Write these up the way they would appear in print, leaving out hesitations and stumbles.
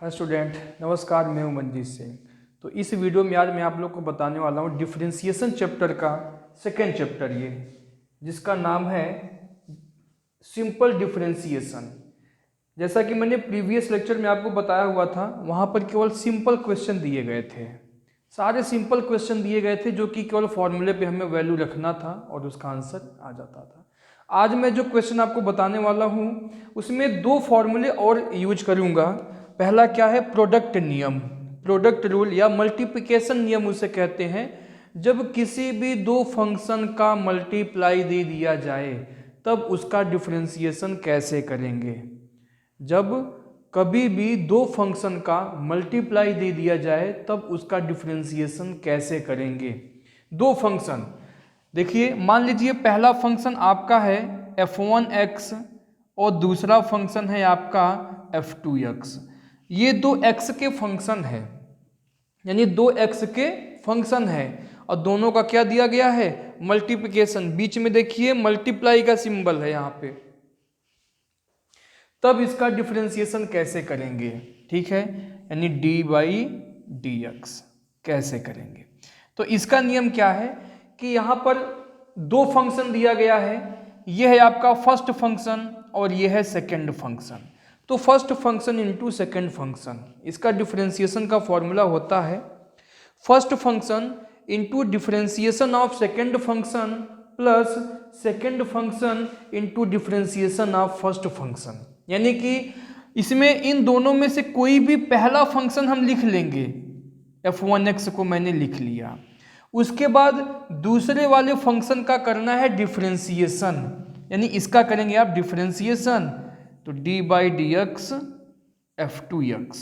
Hi student, नमस्कार। मैं हूं मनजीत सिंह। तो इस वीडियो में आज मैं आप लोग को बताने वाला हूं डिफरेंशिएशन चैप्टर का सेकेंड चैप्टर ये, जिसका नाम है सिंपल डिफरेंशिएशन। जैसा कि मैंने प्रीवियस लेक्चर में आपको बताया हुआ था, वहां पर केवल सिंपल क्वेश्चन दिए गए थे। सारे सिंपल क्वेश्चन दिए गए थे जो कि केवल फॉर्मूले पे हमें वैल्यू रखना था और उसका आंसर आ जाता था। आज मैं जो क्वेश्चन आपको बताने वाला हूँ उसमें दो फॉर्मूले और यूज करूँगा। पहला क्या है? प्रोडक्ट नियम, प्रोडक्ट रूल या मल्टीप्लिकेशन नियम उसे कहते हैं। जब किसी भी दो फंक्शन का मल्टीप्लाई दे दिया जाए तब उसका डिफरेंशिएशन कैसे करेंगे। जब कभी भी दो फंक्शन का मल्टीप्लाई दे दिया जाए तब उसका डिफरेंशिएशन कैसे करेंगे। दो फंक्शन देखिए, मान लीजिए पहला फंक्शन आपका है f1x और दूसरा फंक्शन है आपका f2x। ये दो x के फंक्शन है, यानी दो x के फंक्शन है और दोनों का क्या दिया गया है? मल्टीप्लिकेशन। बीच में देखिए मल्टीप्लाई का सिंबल है यहाँ पे। तब इसका डिफरेंशिएशन कैसे करेंगे, ठीक है, यानी d/dx कैसे करेंगे। तो इसका नियम क्या है कि यहाँ पर दो फंक्शन दिया गया है। यह है आपका फर्स्ट फंक्शन और यह है सेकंड फंक्शन। तो first function into second function, इसका डिफरेंशिएशन का फॉर्मूला होता है first function into differentiation of second function plus second function into differentiation of first function. यानी कि इसमें इन दोनों में से कोई भी पहला फंक्शन हम लिख लेंगे। f1x को मैंने लिख लिया, उसके बाद दूसरे वाले फंक्शन का करना है डिफरेंशिएशन, यानी इसका करेंगे आप डिफरेंशिएशन। तो d/dx f2x।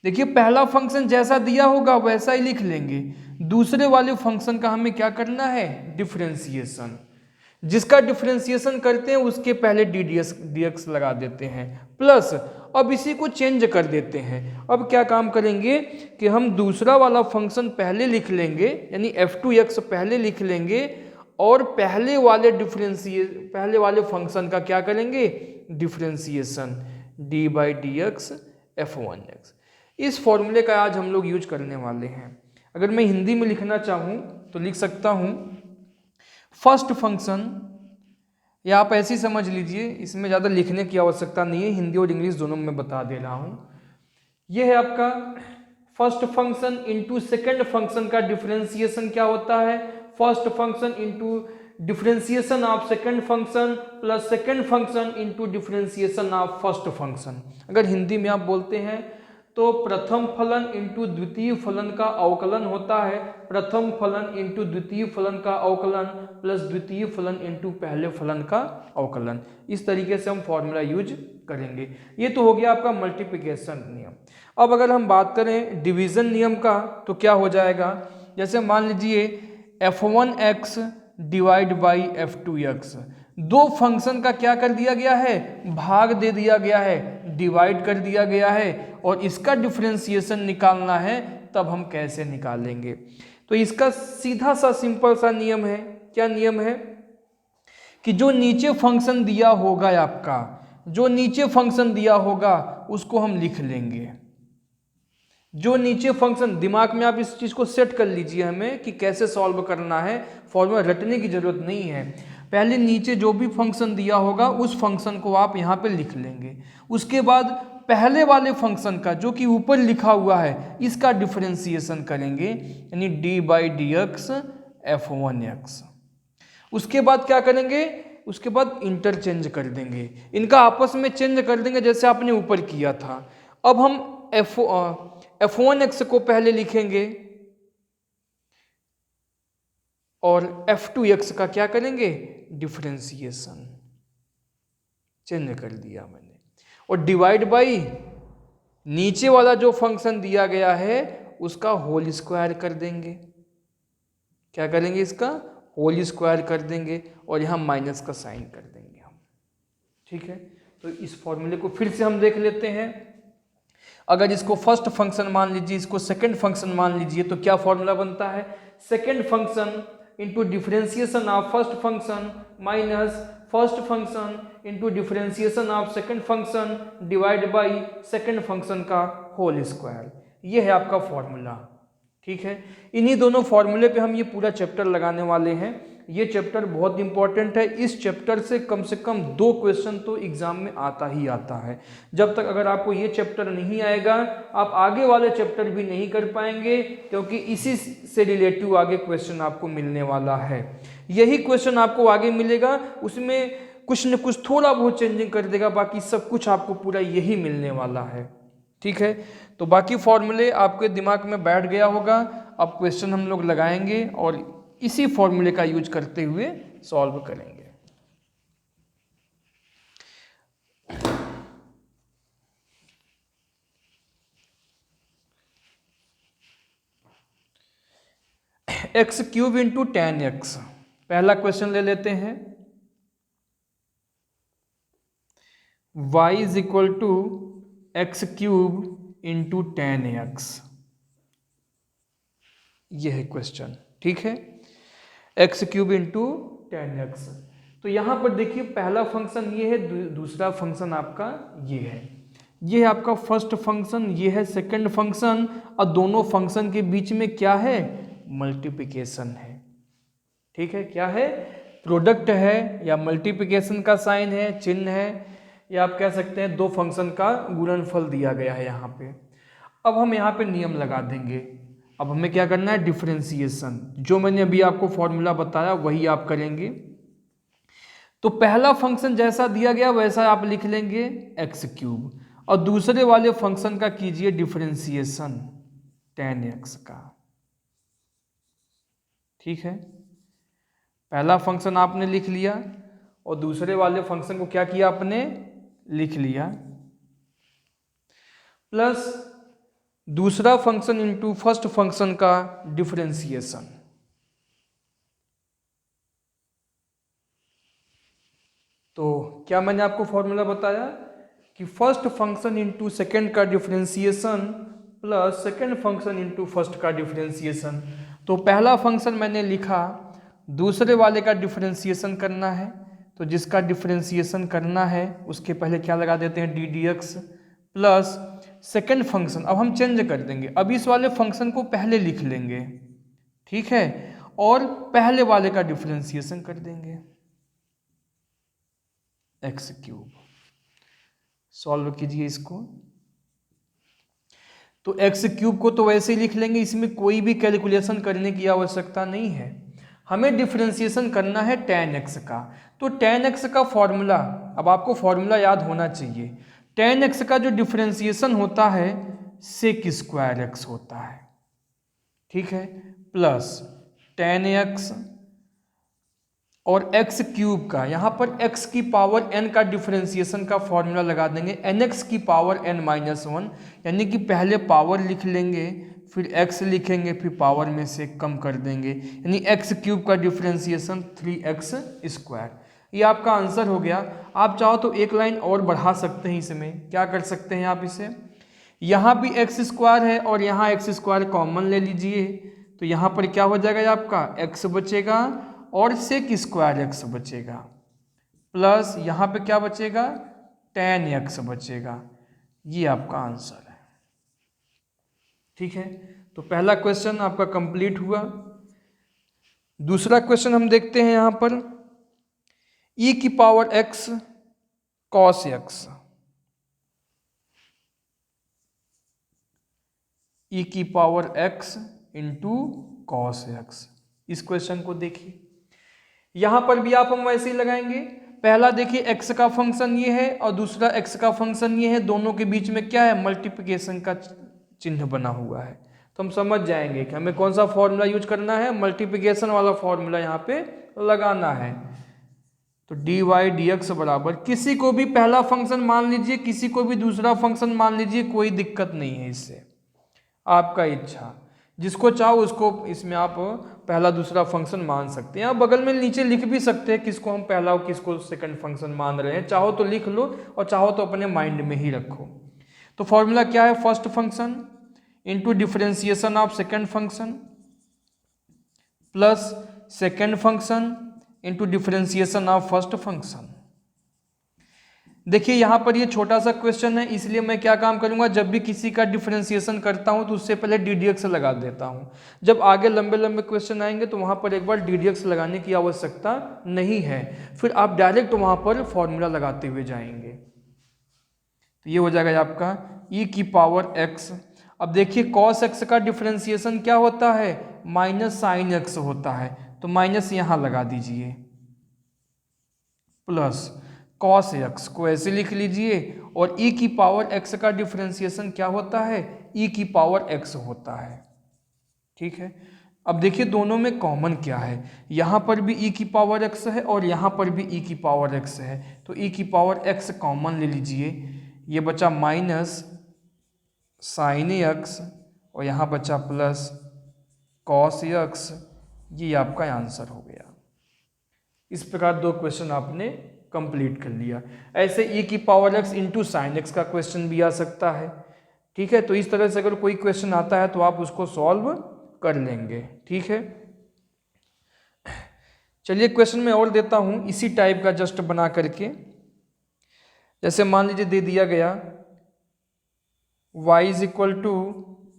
देखिए पहला फंक्शन जैसा दिया होगा वैसा ही लिख लेंगे, दूसरे वाले फंक्शन का हमें क्या करना है? डिफरेंशिएशन। जिसका डिफरेंशिएशन करते हैं उसके पहले dx लगा देते हैं, प्लस अब इसी को चेंज कर देते हैं। अब क्या काम करेंगे कि हम दूसरा वाला फंक्शन पहले लिख लेंगे, यानी f2x पहले लिख लेंगे और पहले वाले फंक्शन का क्या करेंगे? Differentiation d/dx f1x। इस फॉर्मूले का आज हम लोग यूज करने वाले हैं। अगर मैं हिंदी में लिखना चाहूँ तो लिख सकता हूँ फर्स्ट फंक्शन, या आप ऐसे ही समझ लीजिए, इसमें ज़्यादा लिखने की आवश्यकता नहीं है, हिंदी और इंग्लिश दोनों में बता दे रहा हूँ। यह है आपका first function into second function का डिफरेंशिएशन क्या होता है? First function into differentiation of second function plus second function into differentiation of first function. अगर हिंदी में आप बोलते हैं तो प्रथम फलन इंटू द्वितीय फलन का अवकलन होता है प्रथम फलन इंटू द्वितीय फलन का अवकलन प्लस द्वितीय फलन इंटू पहले फलन का अवकलन। इस तरीके से हम फॉर्मूला यूज करेंगे। ये तो हो गया आपका मल्टीप्लिकेशन नियम। अब अगर हम बात करें डिवीजन नियम का तो क्या हो जाएगा? जैसे मान लीजिए f1x डिवाइड बाई f2x, दो फंक्शन का क्या कर दिया गया है? भाग दे दिया गया है, डिवाइड कर दिया गया है, और इसका डिफरेंशिएशन निकालना है। तब हम कैसे निकालेंगे? तो इसका सीधा सा सिंपल सा नियम है। क्या नियम है? कि जो नीचे फंक्शन दिया होगा आपका, जो नीचे फंक्शन दिया होगा उसको हम लिख लेंगे। जो नीचे फंक्शन, दिमाग में आप इस चीज को सेट कर लीजिए हमें कि कैसे सॉल्व करना है, फॉर्मूला रटने की जरूरत नहीं है। पहले नीचे जो भी फंक्शन दिया होगा उस फंक्शन को आप यहाँ पे लिख लेंगे। उसके बाद पहले वाले फंक्शन का जो कि ऊपर लिखा हुआ है इसका डिफरेंशिएशन करेंगे, यानी d/dx f1x। उसके बाद क्या करेंगे? उसके बाद इंटरचेंज कर देंगे, इनका आपस में चेंज कर देंगे जैसे आपने ऊपर किया था। अब हम f1x को पहले लिखेंगे और f2x का क्या करेंगे? डिफरेंशिएशन। चेंज कर दिया मैंने। और डिवाइड बाई नीचे वाला जो फंक्शन दिया गया है उसका होल स्क्वायर कर देंगे। क्या करेंगे? इसका होल स्क्वायर कर देंगे और यहाँ माइनस का साइन कर देंगे हम, ठीक है। तो इस फॉर्मूले को फिर से हम देख लेते हैं। अगर इसको फर्स्ट फंक्शन मान लीजिए, इसको सेकंड फंक्शन मान लीजिए, तो क्या फॉर्मूला बनता है? Second function into differentiation of first function minus first function into differentiation of second function divide by second function का होल स्क्वायर। ये है आपका फॉर्मूला। ठीक है, इन्हीं दोनों फॉर्मूले पे हम ये पूरा चैप्टर लगाने वाले हैं। ये चैप्टर बहुत इंपॉर्टेंट है। इस चैप्टर से कम 2 क्वेश्चन तो एग्जाम में आता ही आता है। जब तक अगर आपको ये चैप्टर नहीं आएगा आप आगे वाले चैप्टर भी नहीं कर पाएंगे, क्योंकि इसी से रिलेटिव आगे क्वेश्चन आपको मिलने वाला है। यही क्वेश्चन आपको आगे मिलेगा, उसमें कुछ न कुछ थोड़ा बहुत चेंजिंग कर देगा, बाकी सब कुछ आपको पूरा यही मिलने वाला है। ठीक है, तो बाकी फॉर्मूले आपके दिमाग में बैठ गया होगा। अब क्वेश्चन हम लोग लगाएंगे और इसी फॉर्मूले का यूज करते हुए सॉल्व करेंगे। एक्स क्यूब इंटू 10x, पहला क्वेश्चन ले लेते हैं। y is equal to x cube into 10x, यह है क्वेश्चन। ठीक है, एक्स क्यूब इंटू 10x। तो यहां पर देखिए पहला फंक्शन ये है, दूसरा फंक्शन आपका ये है, ये है आपका फर्स्ट फंक्शन, ये है सेकंड फंक्शन, और दोनों फंक्शन के बीच में क्या है, मल्टीप्लिकेशन है। ठीक है, क्या है, प्रोडक्ट है या मल्टीप्लिकेशन का साइन है, चिन्ह है, या आप कह सकते हैं दो फंक्शन का गुणनफल दिया गया है यहाँ पे। अब हम यहाँ पे नियम लगा देंगे। अब हमें क्या करना है, डिफरेंशिएशन। जो मैंने अभी आपको फॉर्मूला बताया वही आप करेंगे। तो पहला फंक्शन जैसा दिया गया वैसा आप लिख लेंगे एक्स क्यूब, और दूसरे वाले फंक्शन का कीजिए डिफरेंशिएशन 10x का। ठीक है, पहला फंक्शन आपने लिख लिया और दूसरे वाले फंक्शन को क्या किया आपने, लिख लिया, प्लस दूसरा फंक्शन इंटू फर्स्ट फंक्शन का डिफरेंशिएशन। तो क्या मैंने आपको फॉर्मूला बताया कि फर्स्ट फंक्शन इंटू सेकेंड का differentiation plus second function into first का डिफरेंशिएशन। तो पहला फंक्शन मैंने लिखा, दूसरे वाले का डिफरेंशिएशन करना है, तो जिसका डिफरेंशिएशन करना है उसके पहले क्या लगा देते हैं, D D x, plus second function. अब हम चेंज कर देंगे, अब इस वाले फंक्शन को पहले लिख लेंगे, ठीक है, और पहले वाले का डिफरेंशिएशन कर देंगे, एक्स क्यूब। सॉल्व कीजिए इसको। तो एक्स क्यूब को तो वैसे ही लिख लेंगे, इसमें कोई भी कैलकुलेशन करने की आवश्यकता नहीं है। हमें डिफरेंशिएशन करना है 10x का। तो 10x का फॉर्मूला, अब आपको फॉर्मूला याद होना चाहिए, 10x का जो डिफरेंशिएशन होता है सेक स्क्वायर x होता है। ठीक है, प्लस 10x और x क्यूब का, यहाँ पर x की पावर n का डिफरेंशिएशन का फॉर्मूला लगा देंगे, nx की पावर n-1, यानी कि पहले पावर लिख लेंगे, फिर x लिखेंगे, फिर पावर में से कम कर देंगे, यानी x क्यूब का डिफरेंशिएशन 3x स्क्वायर। ये आपका आंसर हो गया। आप चाहो तो एक लाइन और बढ़ा सकते हैं, इसमें क्या कर सकते हैं आप, इसे यहाँ भी x स्क्वायर है और यहाँ x स्क्वायर कॉमन ले लीजिए, तो यहाँ पर क्या हो जाएगा आपका, x बचेगा और सेक स्क्वायर x बचेगा, प्लस यहाँ पे क्या बचेगा, 10x बचेगा। ये आपका आंसर है। ठीक है, तो पहला क्वेश्चन आपका कंप्लीट हुआ। दूसरा क्वेश्चन हम देखते हैं यहाँ पर, e की power x cos x, e की power x into cos x। इस क्वेश्चन को देखिए, यहां पर भी आप हम वैसे ही लगाएंगे। पहला देखिए x का फंक्शन ये है और दूसरा x का फंक्शन ये है, दोनों के बीच में क्या है, मल्टीप्लिकेशन का चिन्ह बना हुआ है। तो हम समझ जाएंगे कि हमें कौन सा फॉर्मूला यूज करना है, मल्टीप्लिकेशन वाला फॉर्मूला यहाँ पे लगाना है। तो डी वाई डी एक्स बराबर, किसी को भी पहला फंक्शन मान लीजिए, किसी को भी दूसरा फंक्शन मान लीजिए, कोई दिक्कत नहीं है, इससे आपका इच्छा, जिसको चाहो उसको इसमें आप पहला दूसरा फंक्शन मान सकते हैं। आप बगल में नीचे लिख भी सकते हैं किसको हम पहला और किसको सेकंड फंक्शन मान रहे हैं, चाहो तो लिख लो और चाहो तो अपने माइंड में ही रखो। तो फॉर्मूला क्या है, first function into differentiation of second function plus second function into differentiation of first function. देखिए यहाँ पर ये छोटा सा क्वेश्चन है, इसलिए मैं क्या काम करूंगा, जब भी किसी का डिफरेंशिएशन करता हूं तो उससे पहले ddx लगा देता हूं। जब आगे लंबे लंबे क्वेश्चन आएंगे तो वहां पर एक बार ddx लगाने की आवश्यकता नहीं है, फिर आप डायरेक्ट वहां पर फॉर्मूला लगाते हुए जाएंगे। तो ये हो जाएगा आपका e की पावर x। अब देखिए cos x का डिफरेंशिएशन क्या होता है, माइनस साइन x होता है, तो माइनस यहां लगा दीजिए, प्लस cos x को ऐसे लिख लीजिए, और e की पावर x का डिफरेंशिएशन क्या होता है, e की पावर x होता है। ठीक है, अब देखिए दोनों में कॉमन क्या है, यहाँ पर भी e की पावर x है और यहाँ पर भी e की पावर x है, तो e की पावर x कॉमन ले लीजिए, ये बचा माइनस साइन x और यहाँ बचा प्लस cos x। ये आपका आंसर हो गया। इस प्रकार दो क्वेश्चन आपने कंप्लीट कर लिया। ऐसे e की power x into sign x का क्वेश्चन भी आ सकता है। ठीक है, तो इस तरह से अगर कोई क्वेश्चन आता है तो आप उसको सॉल्व कर लेंगे। ठीक है, चलिए क्वेश्चन में और देता हूं इसी टाइप का जस्ट बना करके। जैसे मान लीजिए दे दिया गया y इज इक्वल टू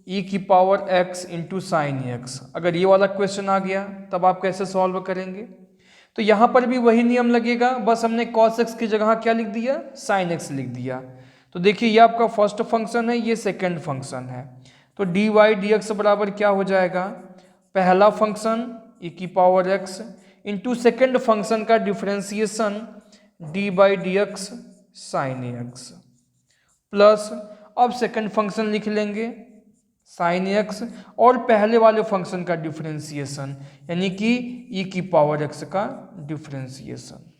ई की power x into sine x. अगर ये वाला क्वेश्चन आ गया तब आप कैसे सॉल्व करेंगे, तो यहाँ पर भी वही नियम लगेगा, बस हमने cos x की जगह क्या लिख दिया, sin x लिख दिया। तो देखिए ये आपका फर्स्ट फंक्शन है, ये सेकंड फंक्शन है, तो dy dx बराबर क्या हो जाएगा, पहला फंक्शन e की power x into second function का differentiation dy dx sin x, plus अब सेकंड फंक्शन लिख लेंगे साइन एक्स और पहले वाले फंक्शन का डिफरेंशिएशन यानी कि e की पावर x का डिफरेंशिएशन।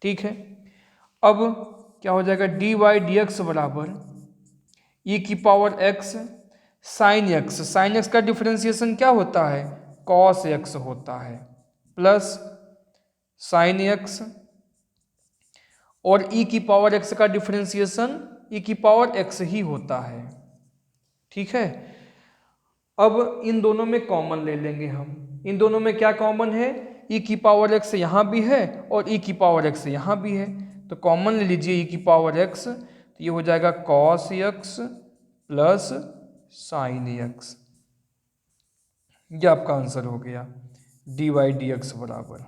ठीक है, अब क्या हो जाएगा, dy dx बराबर e की power x sine x, sine x का डिफरेंशिएशन क्या होता है, cos x होता है, प्लस साइन x और e की पावर x का डिफरेंशिएशन e की पावर x ही होता है। ठीक है, अब इन दोनों में कॉमन ले लेंगे हम। इन दोनों में क्या कॉमन है, e की पावर x यहाँ भी है और e की पावर x यहाँ भी है, तो कॉमन ले लीजिए e की पावर x, तो ये हो जाएगा cos x plus sine x। ये आपका आंसर हो गया dy dx बराबर।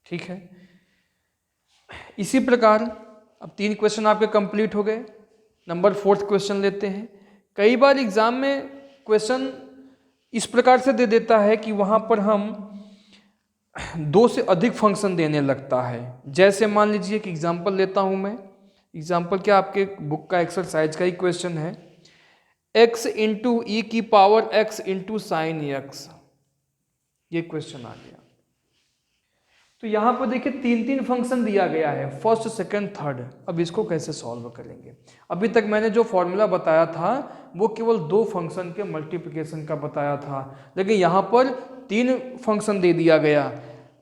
ठीक है, इसी प्रकार अब 3 क्वेश्चन आपके कंप्लीट हो गए। नंबर 4th क्वेश्चन लेते हैं। कई बार एग्जाम में क्वेश्चन इस प्रकार से दे देता है कि वहां पर हम 2 से अधिक फंक्शन देने लगता है। जैसे मान लीजिए कि एग्जांपल लेता हूं मैं, एग्जांपल क्या आपके बुक का एक्सरसाइज का ही क्वेश्चन है, x इंटू ई की power x into sine x, ये क्वेश्चन आ गया। तो यहाँ पर देखिए 3 फंक्शन दिया गया है, फर्स्ट सेकंड थर्ड। अब इसको कैसे सॉल्व करेंगे, अभी तक मैंने जो फॉर्मूला बताया था वो केवल 2 फंक्शन के मल्टीप्लिकेशन का बताया था, लेकिन यहाँ पर 3 फंक्शन दे दिया गया,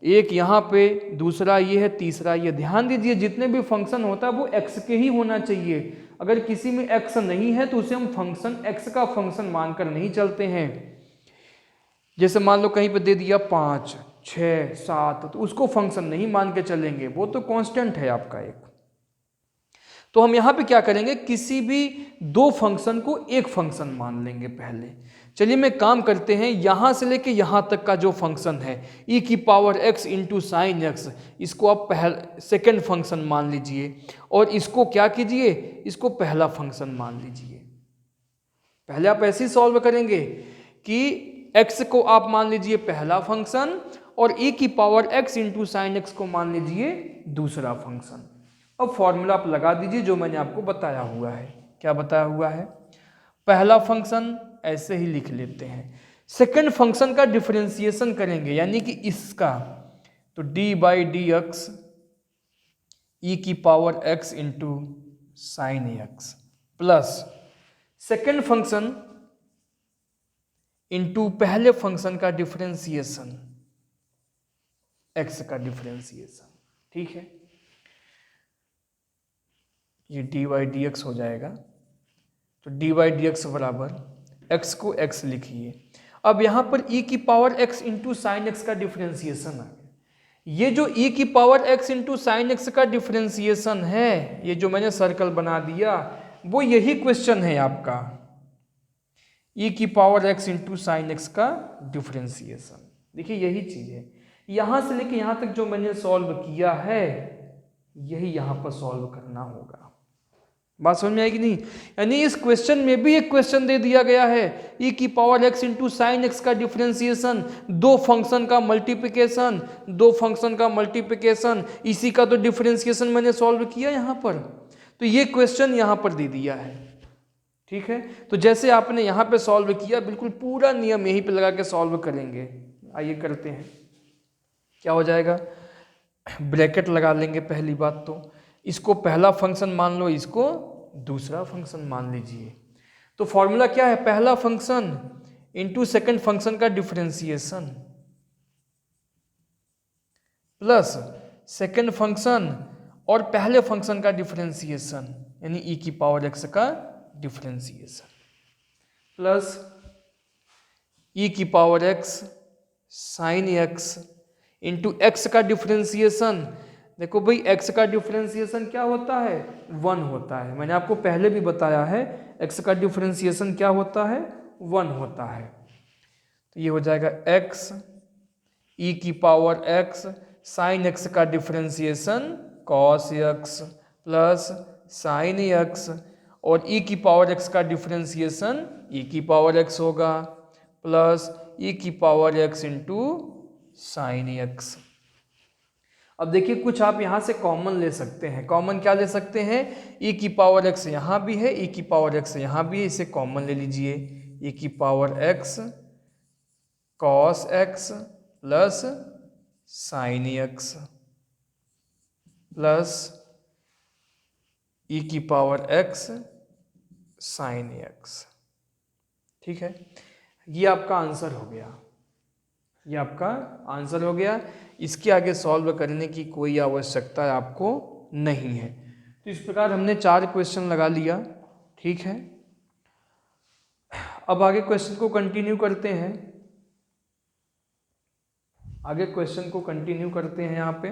एक यहाँ पे, दूसरा ये है, तीसरा ये। ध्यान दीजिए जितने भी फंक्शन होता है वो x के ही होना चाहिए। अगर किसी में x नहीं है तो उसे हम फंक्शन x का फंक्शन मानकर नहीं चलते हैं। जैसे मान लो कहीं पे दे दिया 5, 6, 7, तो उसको फंक्शन नहीं मान के चलेंगे, वो तो कांस्टेंट है आपका एक। तो हम यहाँ पे क्या करेंगे, किसी भी 2 फंक्शन को एक फंक्शन मान लेंगे पहले। चलिए मैं काम करते हैं, यहाँ से लेके यहाँ तक का जो फंक्शन है e की power x into sine x, इसको आप सेकेंड फंक्शन मान लीजिए और इसको क्या कीजिए, इसको पहला फंक्शन मान लीजिए। पहले आप ऐसे ही सॉल्व करेंगे कि x को आप मान लीजिए पहला फंक्शन और e की power x into sine x को मान लीजिए दूसरा फंक्शन। अब फॉर्मूला आप लगा दीजिए जो मैंने आपको बताया हुआ है। क्या बताया हुआ है, पहला फंक्शन ऐसे ही लिख लेते हैं, सेकंड फंक्शन का डिफरेंशिएशन करेंगे यानी कि इसका, तो डी बाई डी एक्स ई की power x into sine x plus second function into पहले फंक्शन का डिफरेंशिएशन x का डिफरेंशिएशन। ठीक है, ये डी वाई डी एक्स हो जाएगा, तो डी वाई डी एक्स बराबर x को x लिखिए। अब यहाँ पर e की power x into sign x का डिफ्रेंसिएशन आ गया। ये जो e की power x into sign x का डिफ्रेंसिएशन है, ये जो मैंने सर्कल बना दिया, वो यही क्वेश्चन है आपका, e की power x into sign x का डिफ्रेंसिएशन। देखिए यही चीज है, यहां से लेके यहां तक जो मैंने सॉल्व किया है, यही यहां पर सॉल्व करना होगा। बात समझ में आएगी नहीं? यानी इस क्वेश्चन में भी एक क्वेश्चन दे दिया गया है, e की power x into sign x का डिफरेंशिएशन, दो फंक्शन का मल्टीप्लिकेशन, इसी का तो डिफरेंशिएशन मैंने सॉल्व किया यहाँ पर। तो ये क्वेश्चन यहाँ पर दे दिया है, ठीक है। तो जैसे आपने यहाँ पे सॉल्व किया, बिल्कुल पूरा नियम यहीं पे लगा के सॉल्व करेंगे। आइए करते हैं, क्या हो जाएगा, ब्रैकेट लगा लेंगे। पहली बात तो इसको पहला फंक्शन मान लो, इसको दूसरा फंक्शन मान लीजिए। तो फॉर्मूला क्या है, पहला फंक्शन इंटू सेकेंड फंक्शन का डिफरेंशिएशन प्लस सेकेंड फंक्शन और पहले फंक्शन का डिफरेंशिएशन, यानी e की पावर x का डिफरेंशिएशन प्लस e की power x sine x into x का डिफरेंशिएशन। देखो भाई x का डिफरेंशिएशन क्या होता है, 1 होता है। मैंने आपको पहले भी बताया है x का डिफरेंशिएशन क्या होता है, 1 होता है। तो ये हो जाएगा x e की पावर x साइन x का differentiation cos x plus sine x, और e की पावर x का डिफरेंशिएशन e की पावर x होगा प्लस e की power x into sine x। अब देखिए कुछ आप यहाँ से कॉमन ले सकते हैं। कॉमन क्या ले सकते हैं, e की पावर x यहाँ भी है, e की पावर x यहाँ भी है, इसे कॉमन ले लीजिए। e की power x cos x plus sine x plus e की पावर x साइन x, ठीक है। ये आपका आंसर हो गया, ये आपका आंसर हो गया। इसके आगे सॉल्व करने की कोई आवश्यकता आपको नहीं है। तो इस प्रकार हमने 4 क्वेश्चन लगा लिया, ठीक है। अब आगे क्वेश्चन को कंटिन्यू करते हैं, यहाँ पे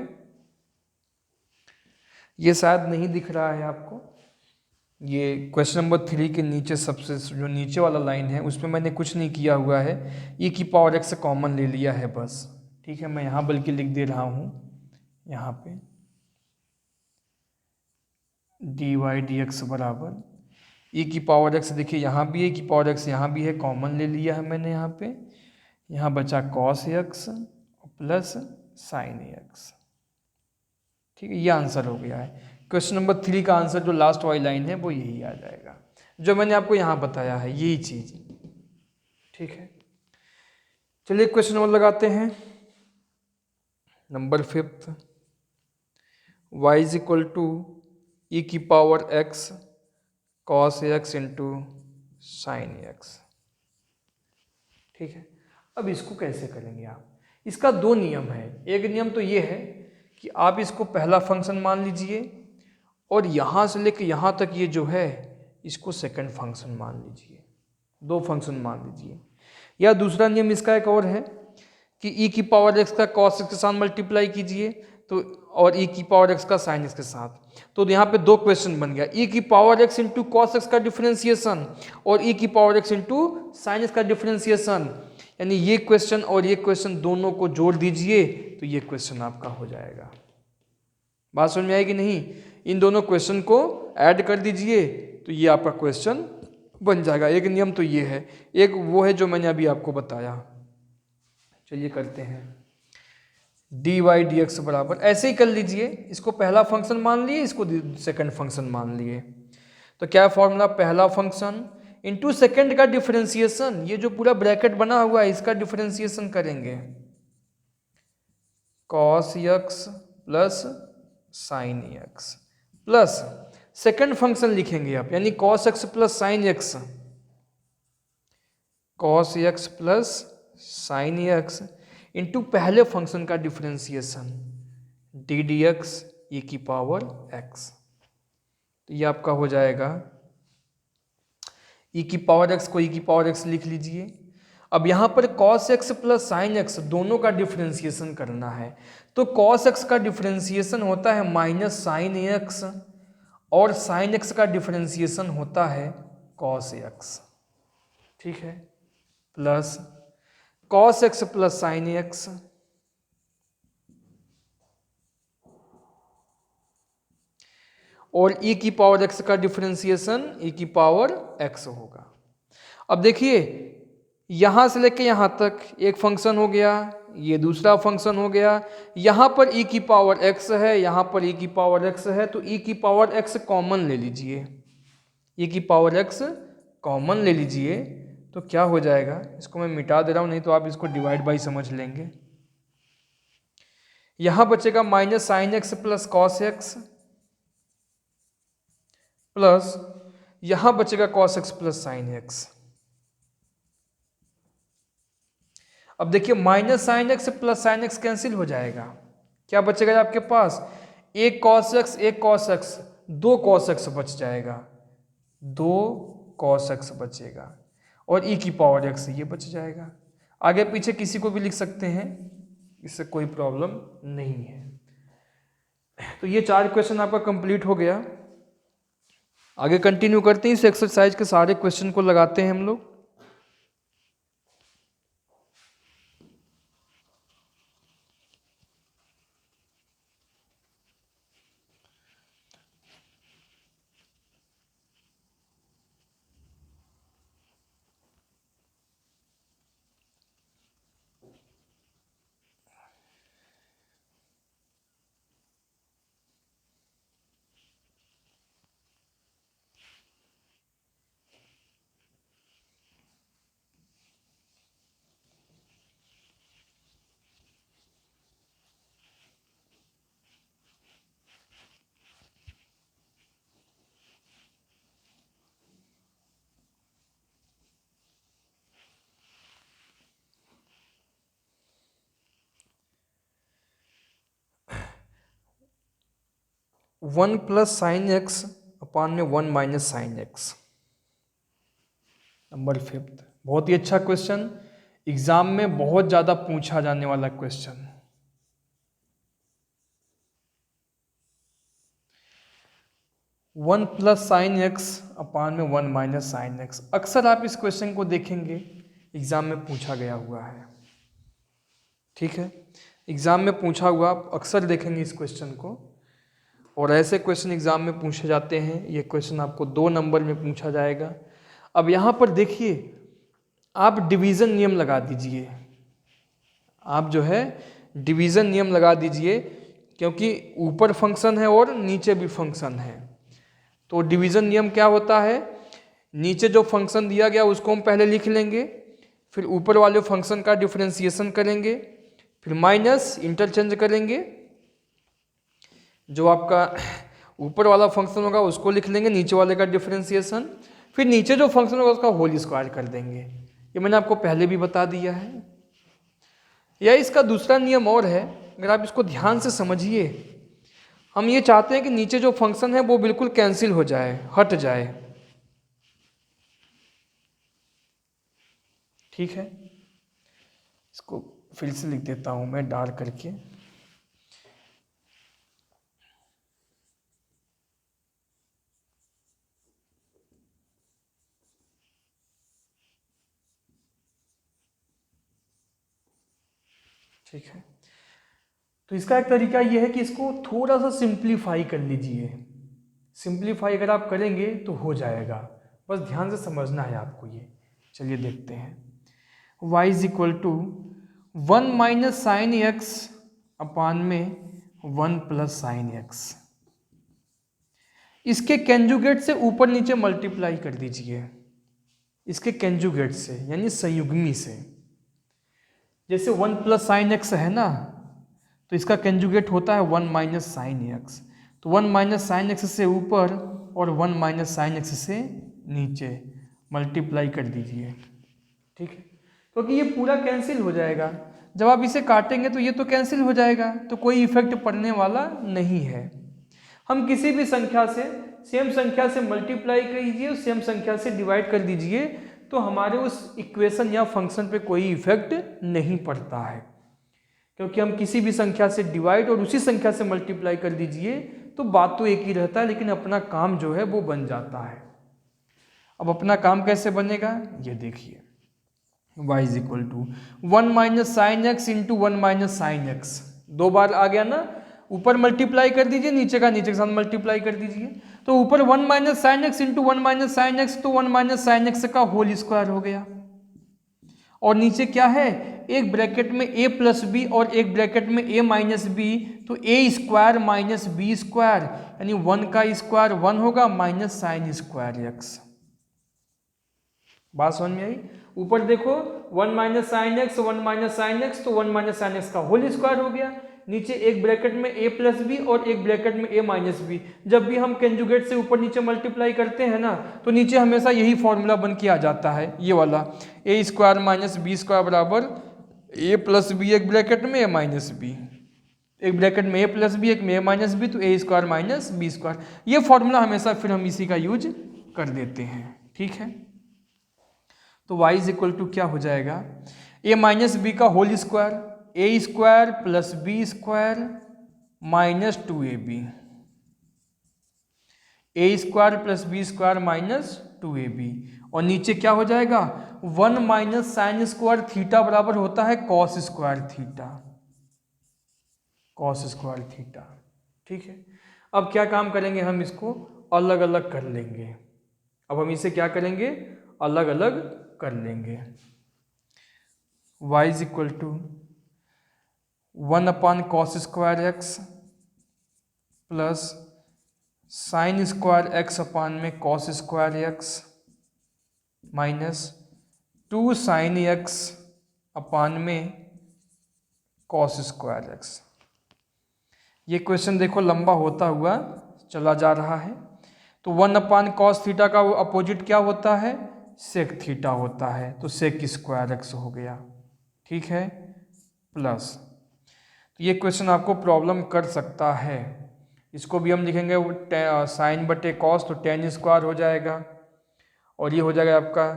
ये शायद नहीं दिख रहा है आपको, ये क्वेश्चन नंबर 3 के नीचे सबसे जो नीचे वाला लाइन है उसमें मैंने कुछ नहीं किया हुआ है, e की पावर x से कॉमन ले लिया है बस, ठीक है। मैं यहाँ बल्कि लिख दे रहा हूँ यहाँ पे dy dx बराबर e की पावर x, देखिए यहाँ भी e की पावर x यहाँ भी है, कॉमन ले लिया है मैंने यहाँ पे, यहाँ बचा cos x plus sine x, ठीक है। ये आंसर हो गया है। क्वेश्चन नंबर 3 का आंसर जो लास्ट वाली लाइन है वो यही आ जाएगा, जो मैंने आपको यहाँ बताया है, यही चीज, ठीक है। चलिए क्वेश्चन नंबर लगाते हैं, number 5th, y is equal to e की power x cos x into sine x, ठीक है। अब इसको कैसे करेंगे आप, इसका 2 नियम है। एक नियम तो ये है कि आप इसको पहला फंक्शन मान लीजिए और यहाँ से लेकर यहाँ तक ये जो है इसको सेकंड फंक्शन मान लीजिए, 2 फंक्शन मान लीजिए। या दूसरा नियम इसका एक और है कि e की पावर x का cos x के साथ मल्टीप्लाई कीजिए, तो और e की पावर x का साइन x के साथ। तो यहाँ पे 2 क्वेश्चन बन गया, e की power x into cos x का डिफरेंशिएशन और e की power x into sine x का डिफरेंशिएशन, यानी ये क्वेश्चन और ये क्वेश्चन दोनों को जोड़ दीजिए तो ये क्वेश्चन आपका हो जाएगा। बात समझ में आएगी नहीं, इन दोनों क्वेश्चन को ऐड कर दीजिए तो ये आपका क्वेश्चन बन जाएगा। एक नियम तो ये है, एक वो है जो मैंने अभी आपको बताया। चलिए करते हैं, dy dx बराबर, ऐसे ही कर लीजिए, इसको पहला फंक्शन मान लिए, इसको सेकंड फंक्शन मान लिए। तो क्या फॉर्मूला, पहला फंक्शन इंटू सेकंड का डिफरेंशिएशन, ये जो पूरा ब्रैकेट बना हुआ है इसका डिफरेंशिएशन करेंगे, cos x plus sine x plus second function लिखेंगे आप, यानी cos x plus sine x, cos x plus sine x into पहले फंक्शन का differentiation D D x e की पावर x। तो ये आपका हो जाएगा e की पावर x को e की पावर x लिख लीजिए, अब यहाँ पर cos x plus sine x दोनों का डिफ्रेंसिएशन करना है, तो cos x का डिफ्रेंसिएशन होता है माइनस साइन एक्स और साइन x का डिफ्रेंसिएशन होता है cos x, ठीक है, plus cos x plus sine x और e की पावर x का डिफरेंशिएशन e की पावर x होगा। अब देखिए यहां से लेके यहां तक एक फंक्शन हो गया, ये दूसरा फंक्शन हो गया, यहां पर e की पावर x है, यहां पर e की पावर x है, तो e की पावर x कॉमन ले लीजिए, e की पावर x कॉमन ले लीजिए, तो क्या हो जाएगा, इसको मैं मिटा दे रहा हूं, नहीं तो आप इसको डिवाइड बाई समझ लेंगे। यहां बचेगा minus sine x plus cos x plus यहां बचेगा cos x plus sine x. अब देखिए minus sine x plus sine x cancel हो जाएगा, क्या बचेगा आपके पास, एक cos x एक cos x, दो cos x बच जाएगा, दो cos x बचेगा और e की पावर x ये बच जाएगा। आगे पीछे किसी को भी लिख सकते हैं, इससे कोई प्रॉब्लम नहीं है। तो ये 4 क्वेश्चन आपका कंप्लीट हो गया। आगे कंटिन्यू करते हैं, इस एक्सरसाइज के सारे क्वेश्चन को लगाते हैं हम लोग। One plus sine X upon में 1 माइनस साइन एक्स, नंबर 5, बहुत ही अच्छा क्वेश्चन, एग्जाम में बहुत ज़्यादा पूछा जाने वाला question. One plus sine X upon में 1 माइनस साइन एक्स, अक्सर आप इस क्वेश्चन को देखेंगे एग्जाम में पूछा गया हुआ है, ठीक है, एग्जाम में पूछा हुआ आप अक्सर देखेंगे इस क्वेश्चन को, और ऐसे क्वेश्चन एग्जाम में पूछे जाते हैं। ये क्वेश्चन आपको 2 नंबर में पूछा जाएगा। अब यहाँ पर देखिए आप डिवीज़न नियम लगा दीजिए, आप जो है डिवीज़न नियम लगा दीजिए, क्योंकि ऊपर फंक्शन है और नीचे भी फंक्शन है। तो डिवीज़न नियम क्या होता है, नीचे जो फंक्शन दिया गया उसको हम पहले लिख लेंगे, फिर ऊपर वाले फंक्शन का डिफरेंशिएशन करेंगे, फिर माइनस इंटरचेंज करेंगे, जो आपका ऊपर वाला फंक्शन होगा उसको लिख लेंगे, नीचे वाले का डिफरेंशिएशन, फिर नीचे जो फंक्शन होगा उसका होल स्क्वायर कर देंगे। ये मैंने आपको पहले भी बता दिया है। या इसका दूसरा नियम और है, अगर आप इसको ध्यान से समझिए, हम ये चाहते हैं कि नीचे जो फंक्शन है वो बिल्कुल कैंसिल हो जाए, हट जाए, ठीक है। इसको फिर से लिख देता हूं मैं डाल करके, ठीक है। तो इसका एक तरीका यह है कि इसको थोड़ा सा सिंप्लीफाई कर लीजिए, सिंप्लीफाई अगर आप करेंगे तो हो जाएगा, बस ध्यान से समझना है आपको ये। चलिए देखते हैं, y is equal to 1 minus sine X upon में 1 प्लस साइन एक्स, इसके कंजुगेट से ऊपर नीचे मल्टीप्लाई कर दीजिए, इसके कंजुगेट से यानी संयुग्मी से। जैसे 1 प्लस साइन एक्स है ना, तो इसका कंजुगेट होता है 1 माइनस साइन एक्स, तो 1 माइनस साइन एक्स से ऊपर और 1 माइनस साइन एक्स से नीचे मल्टीप्लाई कर दीजिए, ठीक है, क्योंकि ये पूरा कैंसिल हो जाएगा। जब आप इसे काटेंगे तो ये तो कैंसिल हो जाएगा, तो कोई इफेक्ट पड़ने वाला नहीं है। हम किसी भी संख्या से सेम संख्या से मल्टीप्लाई कीजिए, सेम संख्या से डिवाइड कर दीजिए, तो हमारे उस इक्वेशन या फंक्शन पे कोई इफेक्ट नहीं पड़ता है, क्योंकि हम किसी भी संख्या से डिवाइड और उसी संख्या से मल्टीप्लाई कर दीजिए तो बात तो एक ही रहता है, लेकिन अपना काम जो है वो बन जाता है। अब अपना काम कैसे बनेगा ये देखिए, y is equal to 1 minus sine x into 1 minus sine x, 2 बार आ गया ना, ऊपर मल्टीप्लाई कर दीजिए, नीचे का नीचे के साथ मल्टीप्लाई कर दीजिए, तो ऊपर 1 minus sine x into 1 minus sine x, तो 1 माइनस साइन एक्स का होल स्क्वायर हो गया, और नीचे क्या है, एक ब्रैकेट में a प्लस बी और एक ब्रैकेट में a माइनस बी, तो a square minus b square, यानी 1 का स्क्वायर 1 होगा माइनस साइन स्क्वायर एक्स। बात समझ में आई? ऊपर देखो 1 minus sine x, 1 minus sine x, तो 1 माइनस साइन एक्स का होल स्क्वायर हो गया, नीचे एक ब्रैकेट में a प्लस बी और एक ब्रैकेट में a माइनस बी। जब भी हम कंजुगेट से ऊपर नीचे मल्टीप्लाई करते हैं ना, तो नीचे हमेशा यही फॉर्मूला बन के आ जाता है, ये वाला a square minus b square बराबर a प्लस बी, एक ब्रैकेट में a माइनस बी, एक ब्रैकेट में a प्लस बी, एक में a माइनस बी, तो a square minus b square. ये फॉर्मूला हमेशा फिर हम इसी का यूज कर देते हैं, ठीक है। तो y इज इक्वल टू क्या हो जाएगा, a माइनस बी का whole square, a square plus b square minus 2ab, a square plus b square minus 2ab, और नीचे क्या हो जाएगा 1 माइनस साइन स्क्वायर थीटा बराबर होता है cos square theta, cos square theta, ठीक है। अब क्या काम करेंगे, हम इसको अलग अलग कर लेंगे, अब हम इसे क्या करेंगे, अलग अलग कर लेंगे। y is equal to 1 upon cos square X plus sine square X upon में cos square X minus 2 sine X upon में कॉस स्क्वायर एक्स। ये क्वेश्चन देखो लंबा होता हुआ चला जा रहा है, तो 1 अपॉन कॉस थीटा का अपोजिट क्या होता है, सेक थीटा होता है, तो सेक स्क्वायर एक्स हो गया, ठीक है, प्लस, तो ये क्वेश्चन आपको प्रॉब्लम कर सकता है, इसको भी हम लिखेंगे साइन बटे कॉस, तो टेन स्क्वायर हो जाएगा, और ये हो जाएगा आपका,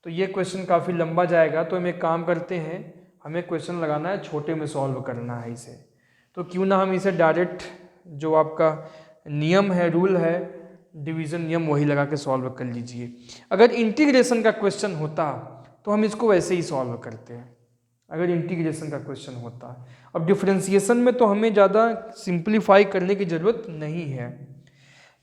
तो ये क्वेश्चन काफ़ी लंबा जाएगा, तो हम एक काम करते हैं, हमें क्वेश्चन लगाना है छोटे में सॉल्व करना है इसे, तो क्यों ना हम इसे डायरेक्ट जो आपका नियम है, रूल है, डिवीज़न नियम, वही लगा के सॉल्व कर लीजिए। अगर इंटीग्रेशन का क्वेश्चन होता तो हम इसको वैसे ही सॉल्व करते हैं, अगर इंटीग्रेशन का क्वेश्चन होता। अब डिफरेंशिएशन में तो हमें ज़्यादा सिंप्लीफाई करने की ज़रूरत नहीं है,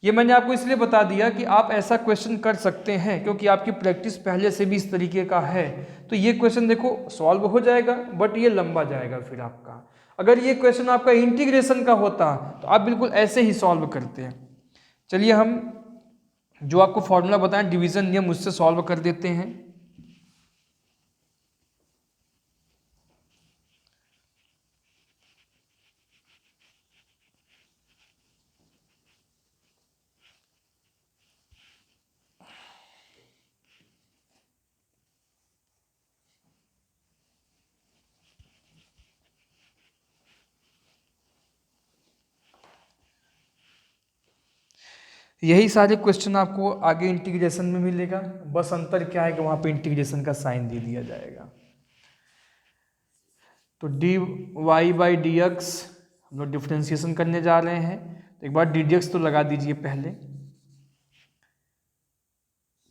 ये मैंने आपको इसलिए बता दिया कि आप ऐसा क्वेश्चन कर सकते हैं, क्योंकि आपकी प्रैक्टिस पहले से भी इस तरीके का है, तो ये क्वेश्चन देखो सॉल्व हो जाएगा, बट ये लंबा जाएगा फिर आपका। अगर ये क्वेश्चन आपका इंटीग्रेशन का होता तो आप बिल्कुल ऐसे ही सॉल्व करते हैं। चलिए हम जो आपको फॉर्मूला बताएं डिवीज़न नियम, उससे सॉल्व कर देते हैं। यही सारे क्वेश्चन आपको आगे इंटीग्रेशन में मिलेगा, बस अंतर क्या है कि वहाँ पे इंटीग्रेशन का साइन दे दिया जाएगा। तो d y by d x हम लोग डिफ्रेंशिएशन करने जा रहे हैं, तो एक बार डी डी एक्स तो लगा दीजिए पहले,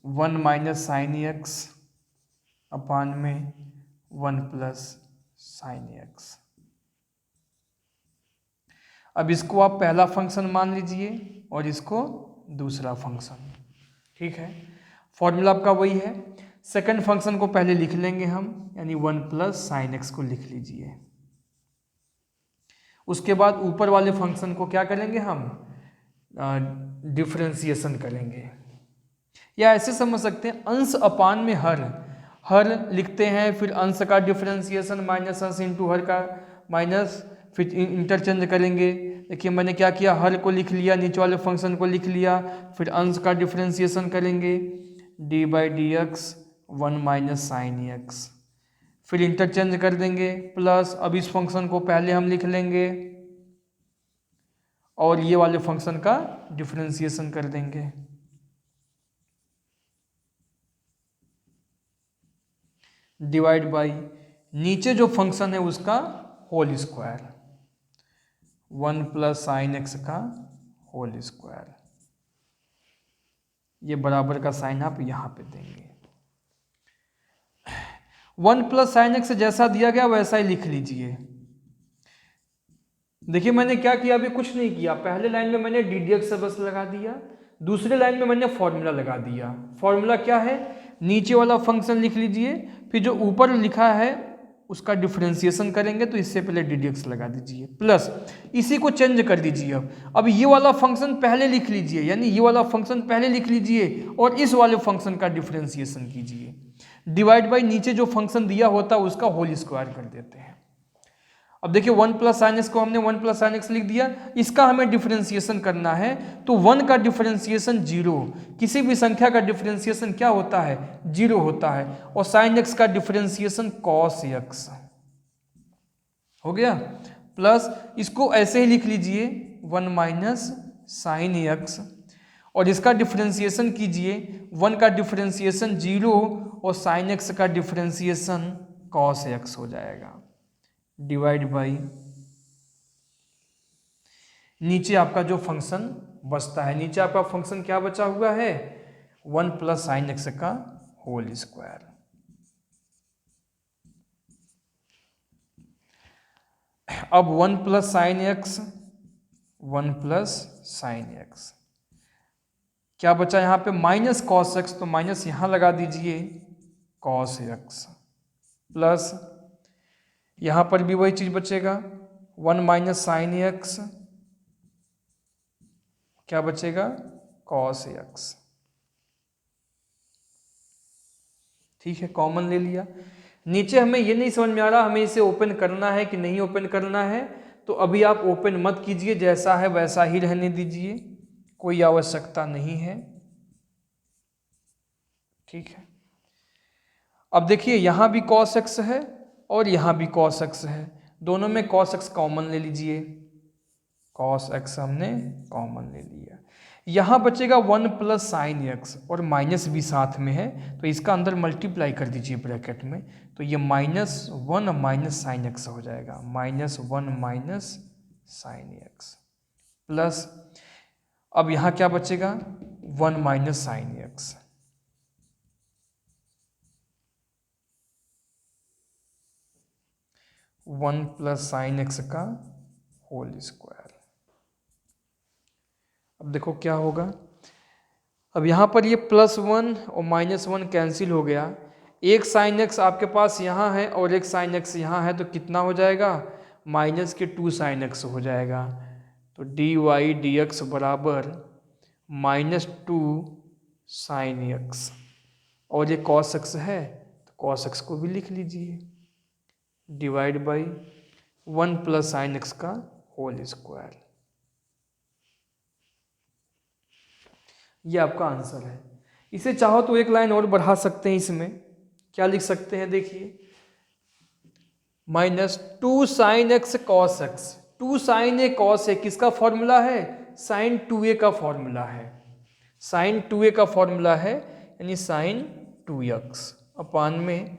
1 माइनस साइन एक्स अपान में 1 प्लस साइन एक्स। अब इसको आप पहला फंक्शन मान लीजिए और इसको दूसरा फंक्शन, ठीक है। फॉर्मूला आपका वही है, सेकंड फंक्शन को पहले लिख लेंगे हम, यानी 1 प्लस साइन एक्स को लिख लीजिए। उसके बाद ऊपर वाले फंक्शन को क्या करेंगे हम, डिफरेंशिएशन करेंगे, या ऐसे समझ सकते हैं अंश अपान में हर लिखते हैं, फिर अंश का डिफरेंशिएशन माइनस अंश इंटू हर का माइनस, फिर इंटरचेंज करेंगे। देखिए मैंने क्या किया, हर को लिख लिया, नीचे वाले फंक्शन को लिख लिया, फिर अंश का डिफरेंशिएशन करेंगे, D by d x 1 minus sine x, फिर इंटरचेंज कर देंगे, प्लस अब इस फंक्शन को पहले हम लिख लेंगे और ये वाले फंक्शन का डिफरेंशिएशन कर देंगे। डिवाइड बाई नीचे जो फंक्शन है उसका whole square, 1 plus sine x का होल स्क्वायर। ये बराबर का साइन आप यहाँ पे देंगे। 1 प्लस साइन एक्स जैसा दिया गया वैसा ही लिख लीजिए। देखिए मैंने क्या किया, अभी कुछ नहीं किया। पहले लाइन में मैंने डी डी एक्स बस लगा दिया, दूसरे लाइन में मैंने फॉर्मूला लगा दिया। फॉर्मूला क्या है, नीचे वाला फंक्शन लिख लीजिए, फिर जो ऊपर लिखा है उसका डिफरेंशिएशन करेंगे तो इससे पहले डी डी एक्स लगा दीजिए, प्लस इसी को चेंज कर दीजिए। अब ये वाला फंक्शन पहले लिख लीजिए, यानी ये वाला फंक्शन पहले लिख लीजिए और इस वाले फंक्शन का डिफरेंशिएशन कीजिए। डिवाइड बाई नीचे जो फंक्शन दिया होता है उसका होल स्क्वायर कर देते हैं। अब देखिए 1 प्लस साइन एक्स को हमने 1 प्लस साइन एक्स लिख दिया, इसका हमें डिफरेंशिएशन करना है तो 1 का डिफरेंशिएशन 0, किसी भी संख्या का डिफरेंशिएशन क्या होता है 0 होता है, और साइन एक्स का डिफरेंशिएशन कॉस एक्स हो गया, प्लस इसको ऐसे ही लिख लीजिए 1 माइनस साइन एक्स, और इसका डिफरेंशिएशन कीजिए, 1 का डिफरेंशिएशन 0 और साइन एक्स का डिफरेंशिएशन कॉस एक्स हो जाएगा, डिवाइड बाई नीचे आपका जो फंक्शन बचता है, नीचे आपका फंक्शन क्या बचा हुआ है 1 प्लस साइन एक्स का होल स्क्वायर। अब 1 plus sine x, 1 plus sine x, क्या बचा यहाँ पे माइनस कॉस एक्स, तो माइनस यहाँ लगा दीजिए कॉस एक्स, प्लस यहाँ पर भी वही चीज बचेगा 1 माइनस साइन एक्स, क्या बचेगा कॉस एक्स। ठीक है, कॉमन ले लिया। नीचे हमें ये नहीं समझ में आ रहा हमें इसे ओपन करना है कि नहीं ओपन करना है, तो अभी आप ओपन मत कीजिए, जैसा है वैसा ही रहने दीजिए, कोई आवश्यकता नहीं है। ठीक है, अब देखिए यहां भी cos x है और यहां भी cos x है, दोनों में cos x कॉमन ले लीजिए, cos x हमने कॉमन ले लिया। यहां बचेगा 1 प्लस साइन एक्स और माइनस भी साथ में है तो इसका अंदर मल्टीप्लाई कर दीजिए ब्रैकेट में, तो ये -1 माइनस साइन एक्स हो जाएगा, -1 माइनस साइन एक्स, प्लस अब यहां क्या बचेगा 1 minus sine x, one plus sine x का होल स्क्वायर। अब देखो क्या होगा, अब यहाँ पर ये +1 और -1 कैंसिल हो गया, एक साइन एक्स आपके पास यहाँ है और एक साइन एक्स यहाँ है, तो कितना हो जाएगा -2 साइन एक्स हो जाएगा, तो dy dx बराबर -2 साइन एक्स, और ये cos x है तो cos x को भी लिख लीजिए, divide by 1 plus sine x का होल स्क्वायर। ये आपका आंसर है। इसे चाहो तो एक लाइन और बढ़ा सकते हैं, इसमें क्या लिख सकते हैं देखिए, -2 sine X cos X, 2 sine A cos A किसका फॉर्मूला है साइन 2a का फॉर्मूला है, साइन 2a का फॉर्मूला है, यानी साइन 2x अपान में